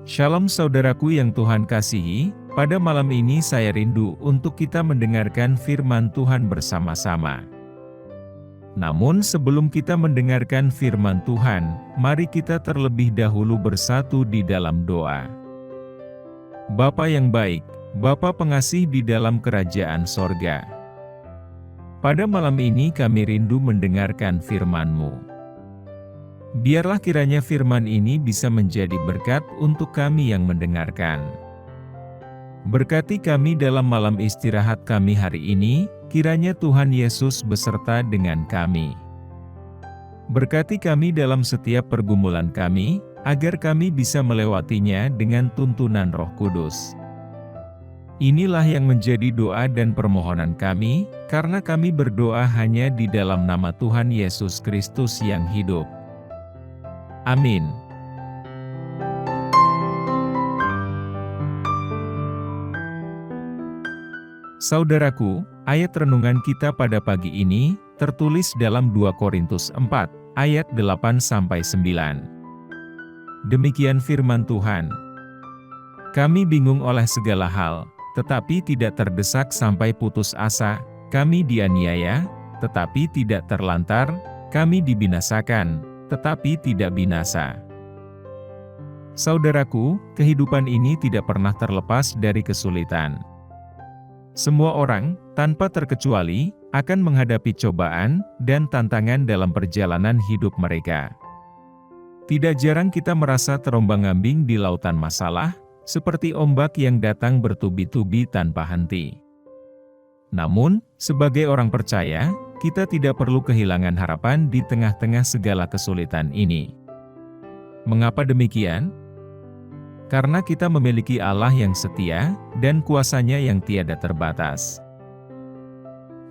Shalom saudaraku yang Tuhan kasihi, pada malam ini saya rindu untuk kita mendengarkan firman Tuhan bersama-sama. Namun sebelum kita mendengarkan firman Tuhan, mari kita terlebih dahulu bersatu di dalam doa. Bapa yang baik, Bapa pengasih di dalam kerajaan sorga. Pada malam ini kami rindu mendengarkan firman-Mu. Biarlah kiranya firman ini bisa menjadi berkat untuk kami yang mendengarkan. Berkati kami dalam malam istirahat kami hari ini, kiranya Tuhan Yesus beserta dengan kami. Berkati kami dalam setiap pergumulan kami, agar kami bisa melewatinya dengan tuntunan Roh Kudus. Inilah yang menjadi doa dan permohonan kami, karena kami berdoa hanya di dalam nama Tuhan Yesus Kristus yang hidup. Amin. Saudaraku, ayat renungan kita pada pagi ini tertulis dalam 2 Korintus 4, ayat 8-9. Demikian firman Tuhan. Kami bingung oleh segala hal, tetapi tidak terdesak sampai putus asa, kami dianiaya, tetapi tidak terlantar, kami dibinasakan, tetapi tidak binasa. Saudaraku, kehidupan ini tidak pernah terlepas dari kesulitan. Semua orang, tanpa terkecuali, akan menghadapi cobaan dan tantangan dalam perjalanan hidup mereka. Tidak jarang kita merasa terombang-ambing di lautan masalah, seperti ombak yang datang bertubi-tubi tanpa henti. Namun, sebagai orang percaya, kita tidak perlu kehilangan harapan di tengah-tengah segala kesulitan ini. Mengapa demikian? Karena kita memiliki Allah yang setia, dan kuasa-Nya yang tiada terbatas.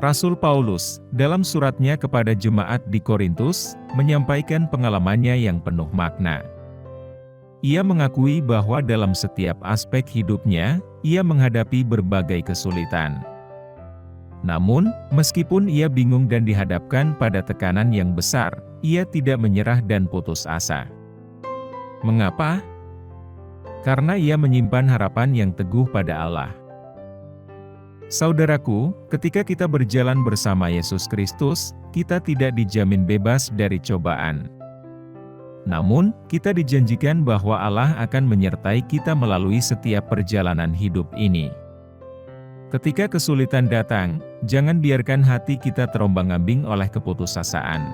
Rasul Paulus, dalam suratnya kepada jemaat di Korintus, menyampaikan pengalamannya yang penuh makna. Ia mengakui bahwa dalam setiap aspek hidupnya, ia menghadapi berbagai kesulitan. Namun, meskipun ia bingung dan dihadapkan pada tekanan yang besar, ia tidak menyerah dan putus asa. Mengapa? Karena ia menyimpan harapan yang teguh pada Allah. Saudaraku, ketika kita berjalan bersama Yesus Kristus, kita tidak dijamin bebas dari cobaan. Namun, kita dijanjikan bahwa Allah akan menyertai kita melalui setiap perjalanan hidup ini. Ketika kesulitan datang, jangan biarkan hati kita terombang-ambing oleh keputusasaan.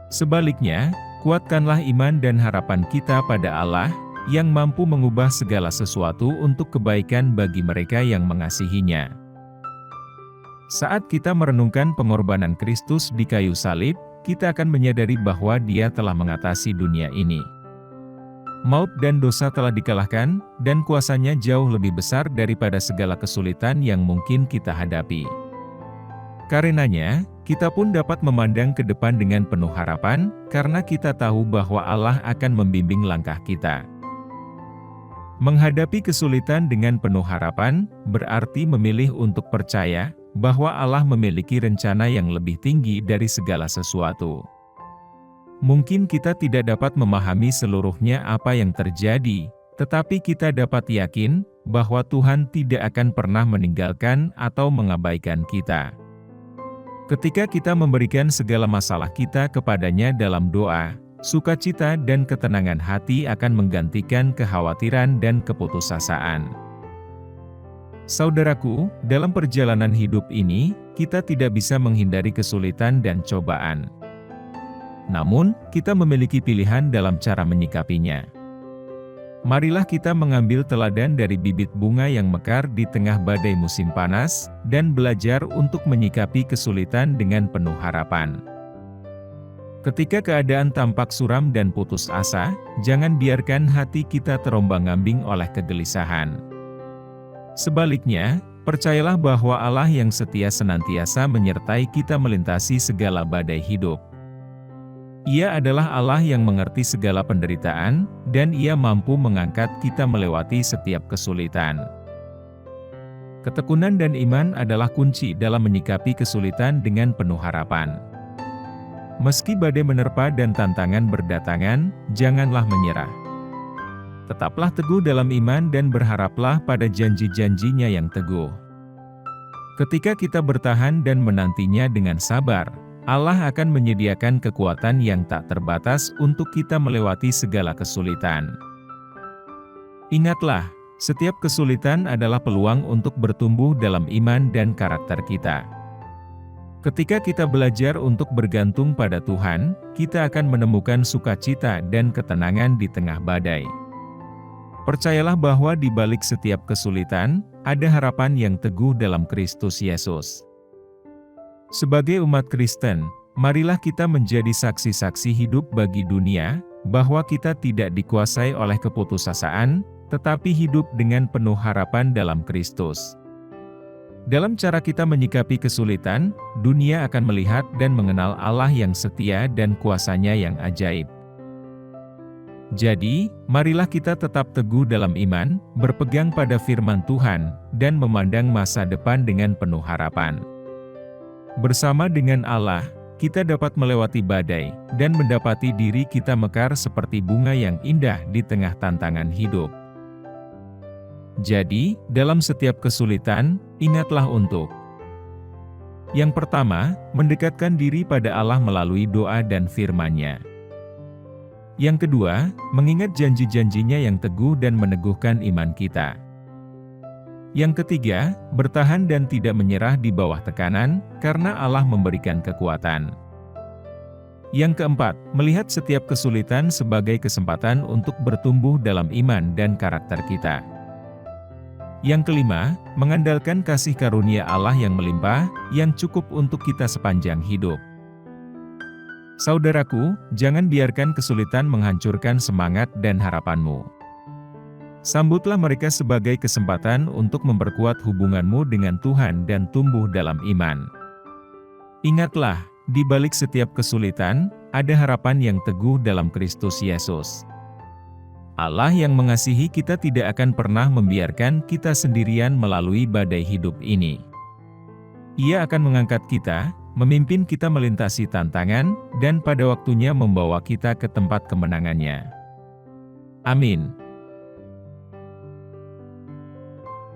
Sebaliknya, kuatkanlah iman dan harapan kita pada Allah, yang mampu mengubah segala sesuatu untuk kebaikan bagi mereka yang mengasihi-Nya. Saat kita merenungkan pengorbanan Kristus di kayu salib, kita akan menyadari bahwa Dia telah mengatasi dunia ini. Maut dan dosa telah dikalahkan, dan kuasa-Nya jauh lebih besar daripada segala kesulitan yang mungkin kita hadapi. Karenanya, kita pun dapat memandang ke depan dengan penuh harapan, karena kita tahu bahwa Allah akan membimbing langkah kita. Menghadapi kesulitan dengan penuh harapan, berarti memilih untuk percaya bahwa Allah memiliki rencana yang lebih tinggi dari segala sesuatu. Mungkin kita tidak dapat memahami seluruhnya apa yang terjadi, tetapi kita dapat yakin bahwa Tuhan tidak akan pernah meninggalkan atau mengabaikan kita. Ketika kita memberikan segala masalah kita kepada-Nya dalam doa, sukacita dan ketenangan hati akan menggantikan kekhawatiran dan keputusasaan. Saudaraku, dalam perjalanan hidup ini, kita tidak bisa menghindari kesulitan dan cobaan. Namun, kita memiliki pilihan dalam cara menyikapinya. Marilah kita mengambil teladan dari bibit bunga yang mekar di tengah badai musim panas, dan belajar untuk menyikapi kesulitan dengan penuh harapan. Ketika keadaan tampak suram dan putus asa, jangan biarkan hati kita terombang-ambing oleh kegelisahan. Sebaliknya, percayalah bahwa Allah yang setia senantiasa menyertai kita melintasi segala badai hidup. Ia adalah Allah yang mengerti segala penderitaan, dan Ia mampu mengangkat kita melewati setiap kesulitan. Ketekunan dan iman adalah kunci dalam menyikapi kesulitan dengan penuh harapan. Meski badai menerpa dan tantangan berdatangan, janganlah menyerah. Tetaplah teguh dalam iman dan berharaplah pada janji-janjinya yang teguh. Ketika kita bertahan dan menantinya dengan sabar, Allah akan menyediakan kekuatan yang tak terbatas untuk kita melewati segala kesulitan. Ingatlah, setiap kesulitan adalah peluang untuk bertumbuh dalam iman dan karakter kita. Ketika kita belajar untuk bergantung pada Tuhan, kita akan menemukan sukacita dan ketenangan di tengah badai. Percayalah bahwa di balik setiap kesulitan, ada harapan yang teguh dalam Kristus Yesus. Sebagai umat Kristen, marilah kita menjadi saksi-saksi hidup bagi dunia, bahwa kita tidak dikuasai oleh keputusasaan, tetapi hidup dengan penuh harapan dalam Kristus. Dalam cara kita menyikapi kesulitan, dunia akan melihat dan mengenal Allah yang setia dan kuasa-Nya yang ajaib. Jadi, marilah kita tetap teguh dalam iman, berpegang pada firman Tuhan, dan memandang masa depan dengan penuh harapan. Bersama dengan Allah, kita dapat melewati badai, dan mendapati diri kita mekar seperti bunga yang indah di tengah tantangan hidup. Jadi, dalam setiap kesulitan, ingatlah untuk yang pertama, mendekatkan diri pada Allah melalui doa dan firman-Nya. Yang kedua, mengingat janji-janjinya yang teguh dan meneguhkan iman kita. Yang ketiga, bertahan dan tidak menyerah di bawah tekanan, karena Allah memberikan kekuatan. Yang keempat, melihat setiap kesulitan sebagai kesempatan untuk bertumbuh dalam iman dan karakter kita. Yang kelima, mengandalkan kasih karunia Allah yang melimpah, yang cukup untuk kita sepanjang hidup. Saudaraku, jangan biarkan kesulitan menghancurkan semangat dan harapanmu. Sambutlah mereka sebagai kesempatan untuk memperkuat hubunganmu dengan Tuhan dan tumbuh dalam iman. Ingatlah, di balik setiap kesulitan, ada harapan yang teguh dalam Kristus Yesus. Allah yang mengasihi kita tidak akan pernah membiarkan kita sendirian melalui badai hidup ini. Ia akan mengangkat kita, memimpin kita melintasi tantangan, dan pada waktunya membawa kita ke tempat kemenangannya. Amin.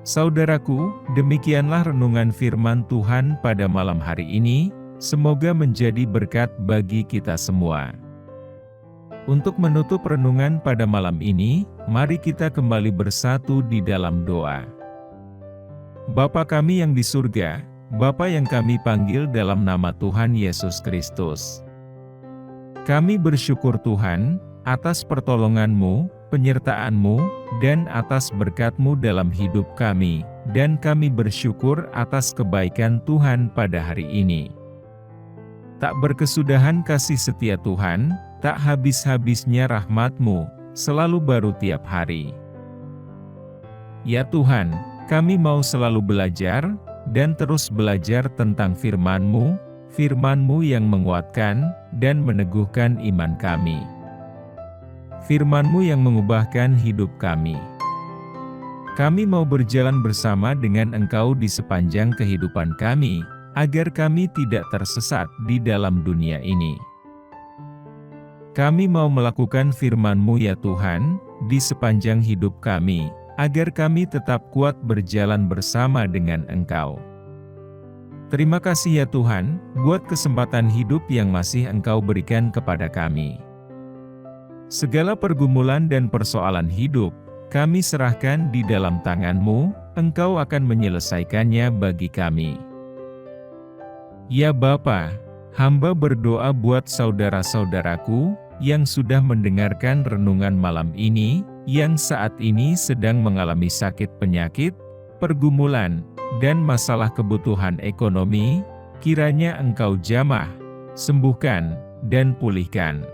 Saudaraku, demikianlah renungan firman Tuhan pada malam hari ini, semoga menjadi berkat bagi kita semua. Untuk menutup renungan pada malam ini, mari kita kembali bersatu di dalam doa. Bapa kami yang di surga, Bapa yang kami panggil dalam nama Tuhan Yesus Kristus. Kami bersyukur Tuhan, atas pertolongan-Mu, penyertaan-Mu, dan atas berkat-Mu dalam hidup kami, dan kami bersyukur atas kebaikan Tuhan pada hari ini. Tak berkesudahan kasih setia Tuhan, tak habis-habisnya rahmat-Mu, selalu baru tiap hari. Ya Tuhan, kami mau selalu belajar, dan terus belajar tentang firman-Mu, firman-Mu yang menguatkan, dan meneguhkan iman kami. Firman-Mu yang mengubahkan hidup kami. Kami mau berjalan bersama dengan Engkau di sepanjang kehidupan kami, agar kami tidak tersesat di dalam dunia ini. Kami mau melakukan firman-Mu ya Tuhan, di sepanjang hidup kami, agar kami tetap kuat berjalan bersama dengan Engkau. Terima kasih ya Tuhan, buat kesempatan hidup yang masih Engkau berikan kepada kami. Segala pergumulan dan persoalan hidup, kami serahkan di dalam tangan-Mu, Engkau akan menyelesaikannya bagi kami. Ya Bapa, hamba berdoa buat saudara-saudaraku, yang sudah mendengarkan renungan malam ini, yang saat ini sedang mengalami sakit penyakit, pergumulan, dan masalah kebutuhan ekonomi, kiranya Engkau jamah, sembuhkan, dan pulihkan.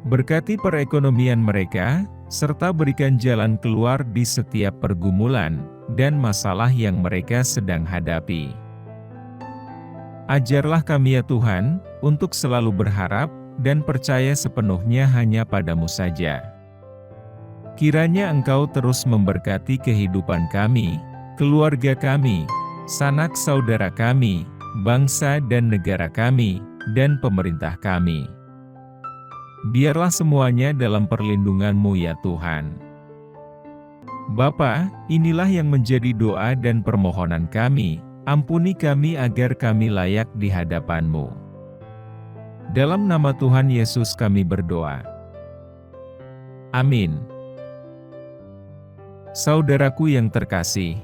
Berkati perekonomian mereka, serta berikan jalan keluar di setiap pergumulan, dan masalah yang mereka sedang hadapi. Ajarlah kami ya Tuhan, untuk selalu berharap, dan percaya sepenuhnya hanya padamu saja. Kiranya Engkau terus memberkati kehidupan kami, keluarga kami, sanak saudara kami, bangsa dan negara kami, dan pemerintah kami. Biarlah semuanya dalam perlindungan-Mu ya Tuhan. Bapa, inilah yang menjadi doa dan permohonan kami, ampuni kami agar kami layak di hadapan-Mu. Dalam nama Tuhan Yesus kami berdoa. Amin. Saudaraku yang terkasih,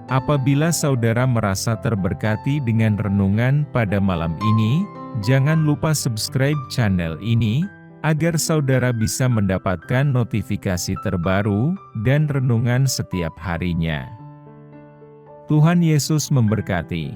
apabila saudara merasa terberkati dengan renungan pada malam ini, jangan lupa subscribe channel ini, agar saudara bisa mendapatkan notifikasi terbaru dan renungan setiap harinya. Tuhan Yesus memberkati.